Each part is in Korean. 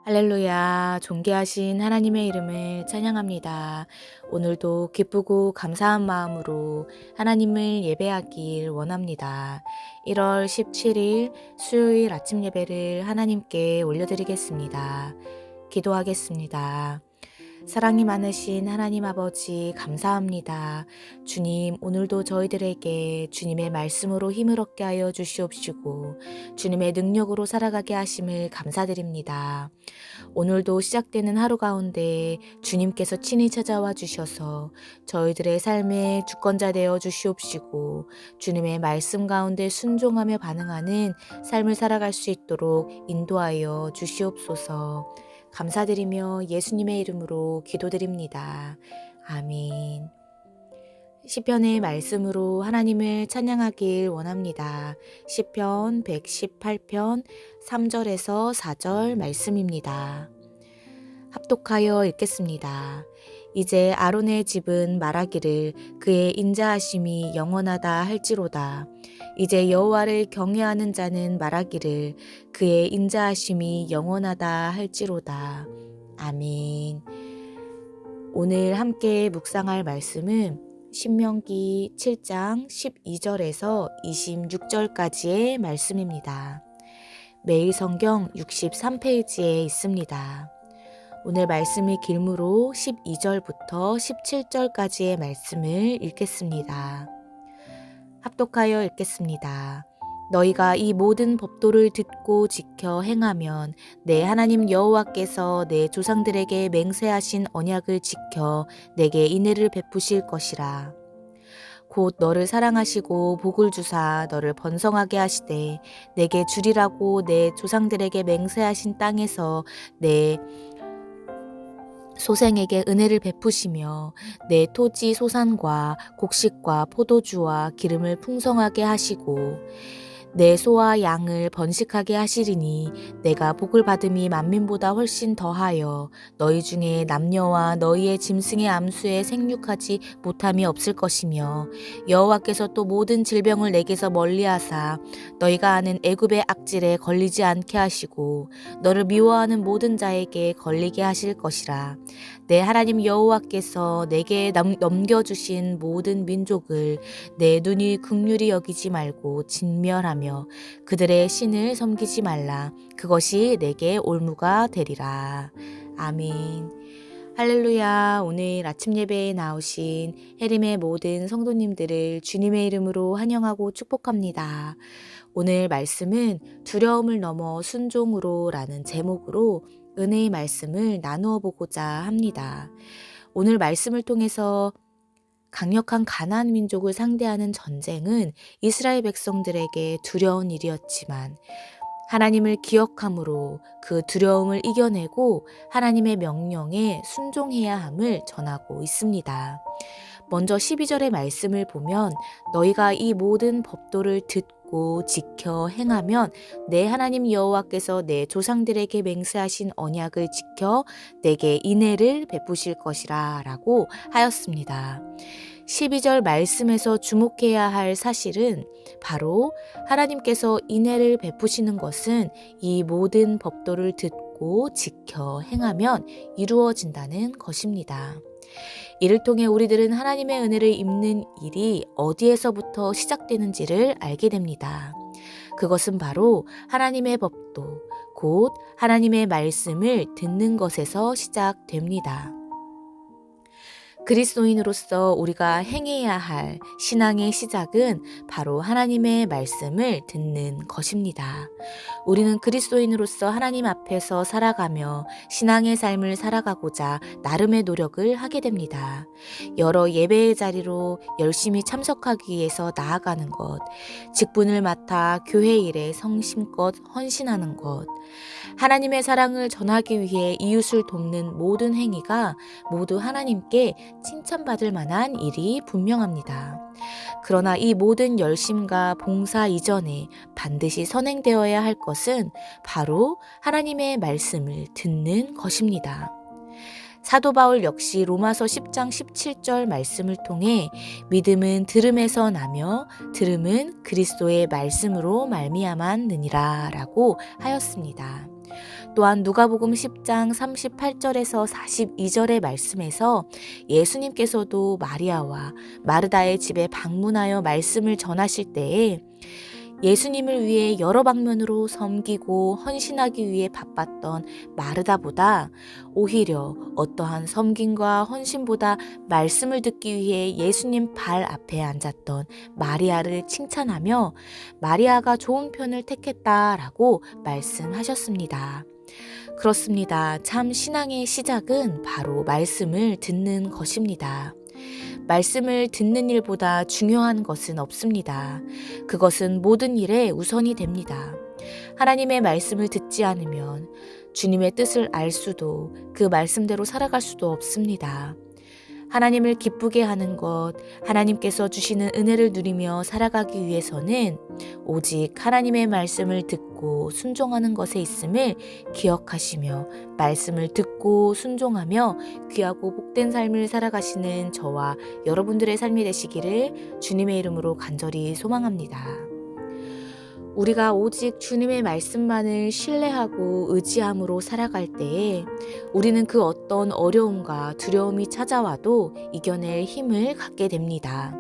할렐루야, 존귀하신 하나님의 이름을 찬양합니다. 오늘도 기쁘고 감사한 마음으로 하나님을 예배하길 원합니다. 1월 17일 수요일 아침 예배를 하나님께 올려드리겠습니다. 기도하겠습니다. 사랑이 많으신 하나님 아버지 감사합니다. 주님, 오늘도 저희들에게 주님의 말씀으로 힘을 얻게 하여 주시옵시고 주님의 능력으로 살아가게 하심을 감사드립니다. 오늘도 시작되는 하루 가운데 주님께서 친히 찾아와 주셔서 저희들의 삶의 주권자 되어 주시옵시고 주님의 말씀 가운데 순종하며 반응하는 삶을 살아갈 수 있도록 인도하여 주시옵소서. 감사드리며 예수님의 이름으로 기도드립니다. 아멘. 시편의 말씀으로 하나님을 찬양하길 원합니다. 시편 118편 3절에서 4절 말씀입니다. 합독하여 읽겠습니다. 이제 아론의 집은 말하기를 그의 인자하심이 영원하다 할지로다. 이제 여호와를 경외하는 자는 말하기를 그의 인자하심이 영원하다 할지로다. 아멘. 오늘 함께 묵상할 말씀은 신명기 7장 12절에서 26절까지의 말씀입니다. 매일 성경 63페이지에 있습니다. 오늘 말씀이 길므로 12절부터 17절까지의 말씀을 읽겠습니다. 합독하여 읽겠습니다. 너희가 이 모든 법도를 듣고 지켜 행하면 내 하나님 여호와께서 내 조상들에게 맹세하신 언약을 지켜 내게 인애를 베푸실 것이라. 곧 너를 사랑하시고 복을 주사 너를 번성하게 하시되 내게 주리라고 내 조상들에게 맹세하신 땅에서 내 소생에게 은혜를 베푸시며 내 토지 소산과 곡식과 포도주와 기름을 풍성하게 하시고 내 소와 양을 번식하게 하시리니 내가 복을 받음이 만민보다 훨씬 더하여 너희 중에 남녀와 너희의 짐승의 암수에 생육하지 못함이 없을 것이며 여호와께서 또 모든 질병을 내게서 멀리하사 너희가 아는 애굽의 악질에 걸리지 않게 하시고 너를 미워하는 모든 자에게 걸리게 하실 것이라. 내 하나님 여호와께서 내게 넘겨주신 모든 민족을 내 눈이 긍휼히 여기지 말고 진멸하며 그들의 신을 섬기지 말라. 그것이 내게 올무가 되리라. 아멘. 할렐루야. 오늘 아침 예배에 나오신 해림의 모든 성도님들을 주님의 이름으로 환영하고 축복합니다. 오늘 말씀은 두려움을 넘어 순종으로 라는 제목으로 은혜의 말씀을 나누어 보고자 합니다. 오늘 말씀을 통해서 강력한 가나안 민족을 상대하는 전쟁은 이스라엘 백성들에게 두려운 일이었지만 하나님을 기억함으로 그 두려움을 이겨내고 하나님의 명령에 순종해야 함을 전하고 있습니다. 먼저 12절의 말씀을 보면 너희가 이 모든 법도를 듣고 지켜 행하면 내 하나님 여호와께서 내 조상들에게 맹세하신 언약을 지켜 내게 인애를 베푸실 것이라 라고 하였습니다. 12절 말씀에서 주목해야 할 사실은 바로 하나님께서 인애를 베푸시는 것은 이 모든 법도를 듣고 지켜 행하면 이루어진다는 것입니다. 이를 통해 우리들은 하나님의 은혜를 입는 일이 어디에서부터 시작되는지를 알게 됩니다. 그것은 바로 하나님의 법도, 곧 하나님의 말씀을 듣는 것에서 시작됩니다. 그리스도인으로서 우리가 행해야 할 신앙의 시작은 바로 하나님의 말씀을 듣는 것입니다. 우리는 그리스도인으로서 하나님 앞에서 살아가며 신앙의 삶을 살아가고자 나름의 노력을 하게 됩니다. 여러 예배의 자리로 열심히 참석하기 위해서 나아가는 것, 직분을 맡아 교회 일에 성심껏 헌신하는 것, 하나님의 사랑을 전하기 위해 이웃을 돕는 모든 행위가 모두 하나님께 칭찬받을 만한 일이 분명합니다. 그러나 이 모든 열심과 봉사 이전에 반드시 선행되어야 할 것은 바로 하나님의 말씀을 듣는 것입니다. 사도 바울 역시 로마서 10장 17절 말씀을 통해 믿음은 들음에서 나며 들음은 그리스도의 말씀으로 말미암았느니라 라고 하였습니다. 또한 누가복음 10장 38절에서 42절의 말씀에서 예수님께서도 마리아와 마르다의 집에 방문하여 말씀을 전하실 때에 예수님을 위해 여러 방면으로 섬기고 헌신하기 위해 바빴던 마르다보다 오히려 어떠한 섬김과 헌신보다 말씀을 듣기 위해 예수님 발 앞에 앉았던 마리아를 칭찬하며 마리아가 좋은 편을 택했다라고 말씀하셨습니다. 그렇습니다. 참 신앙의 시작은 바로 말씀을 듣는 것입니다. 말씀을 듣는 일보다 중요한 것은 없습니다. 그것은 모든 일에 우선이 됩니다. 하나님의 말씀을 듣지 않으면 주님의 뜻을 알 수도 그 말씀대로 살아갈 수도 없습니다. 하나님을 기쁘게 하는 것, 하나님께서 주시는 은혜를 누리며 살아가기 위해서는 오직 하나님의 말씀을 듣고 순종하는 것에 있음을 기억하시며 말씀을 듣고 순종하며 귀하고 복된 삶을 살아가시는 저와 여러분들의 삶이 되시기를 주님의 이름으로 간절히 소망합니다. 우리가 오직 주님의 말씀만을 신뢰하고 의지함으로 살아갈 때에 우리는 그 어떤 어려움과 두려움이 찾아와도 이겨낼 힘을 갖게 됩니다.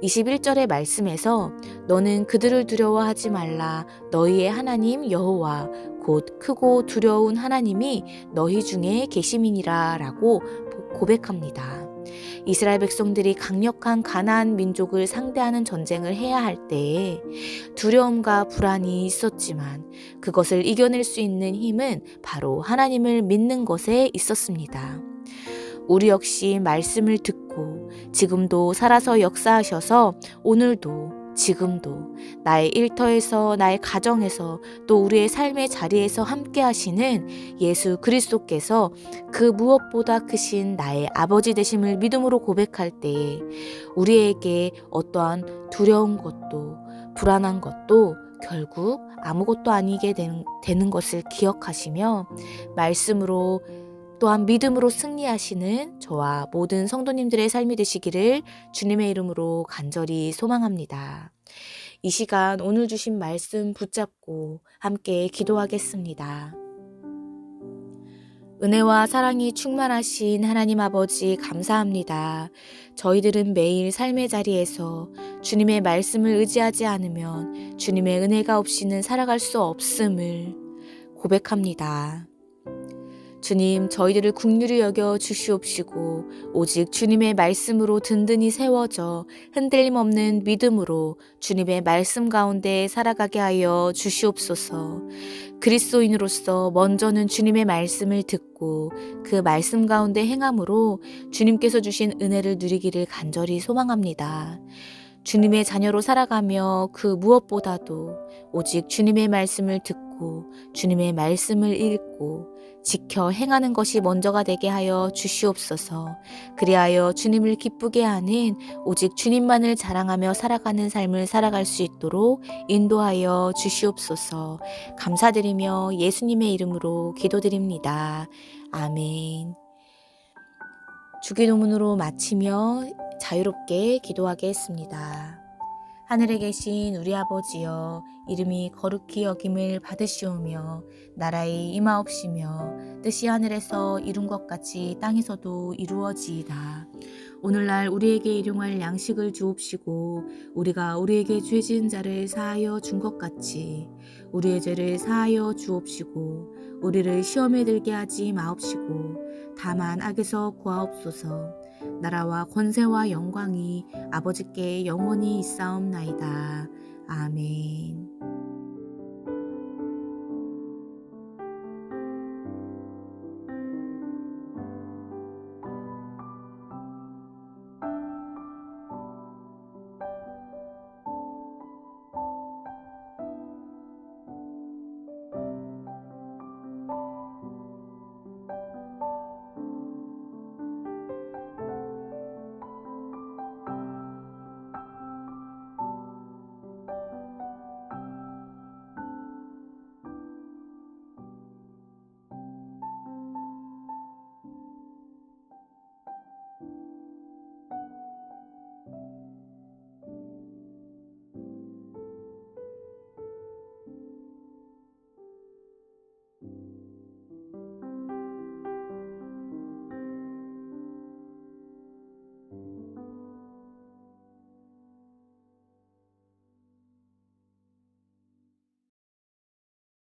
21절의 말씀에서 너는 그들을 두려워하지 말라. 너희의 하나님 여호와 곧 크고 두려운 하나님이 너희 중에 계심이니라 라고 고백합니다. 이스라엘 백성들이 강력한 가나안 민족을 상대하는 전쟁을 해야 할 때에 두려움과 불안이 있었지만 그것을 이겨낼 수 있는 힘은 바로 하나님을 믿는 것에 있었습니다. 우리 역시 말씀을 듣고 지금도 살아서 역사하셔서 오늘도 지금도 나의 일터에서 나의 가정에서 또 우리의 삶의 자리에서 함께 하시는 예수 그리스도께서 그 무엇보다 크신 나의 아버지 되심을 믿음으로 고백할 때에 우리에게 어떠한 두려운 것도 불안한 것도 결국 아무것도 아니게 되는 것을 기억하시며 말씀으로 또한 믿음으로 승리하시는 저와 모든 성도님들의 삶이 되시기를 주님의 이름으로 간절히 소망합니다. 이 시간 오늘 주신 말씀 붙잡고 함께 기도하겠습니다. 은혜와 사랑이 충만하신 하나님 아버지 감사합니다. 저희들은 매일 삶의 자리에서 주님의 말씀을 의지하지 않으면 주님의 은혜가 없이는 살아갈 수 없음을 고백합니다. 주님, 저희들을 긍휼히 여겨 주시옵시고 오직 주님의 말씀으로 든든히 세워져 흔들림 없는 믿음으로 주님의 말씀 가운데 살아가게 하여 주시옵소서. 그리스도인으로서 먼저는 주님의 말씀을 듣고 그 말씀 가운데 행함으로 주님께서 주신 은혜를 누리기를 간절히 소망합니다. 주님의 자녀로 살아가며 그 무엇보다도 오직 주님의 말씀을 듣고 주님의 말씀을 읽고 지켜 행하는 것이 먼저가 되게 하여 주시옵소서. 그리하여 주님을 기쁘게 하는 오직 주님만을 자랑하며 살아가는 삶을 살아갈 수 있도록 인도하여 주시옵소서. 감사드리며 예수님의 이름으로 기도드립니다. 아멘. 주기도문으로 마치며 자유롭게 기도하겠습니다. 하늘에 계신 우리 아버지여, 이름이 거룩히 여김을 받으시오며 나라의 임하옵시며 뜻이 하늘에서 이룬 것 같이 땅에서도 이루어지이다. 오늘날 우리에게 일용할 양식을 주옵시고 우리가 우리에게 죄 지은 자를 사하여 준 것 같이 우리의 죄를 사하여 주옵시고 우리를 시험에 들게 하지 마옵시고 다만 악에서 구하옵소서. 나라와 권세와 영광이 아버지께 영원히 있사옵나이다. 아멘.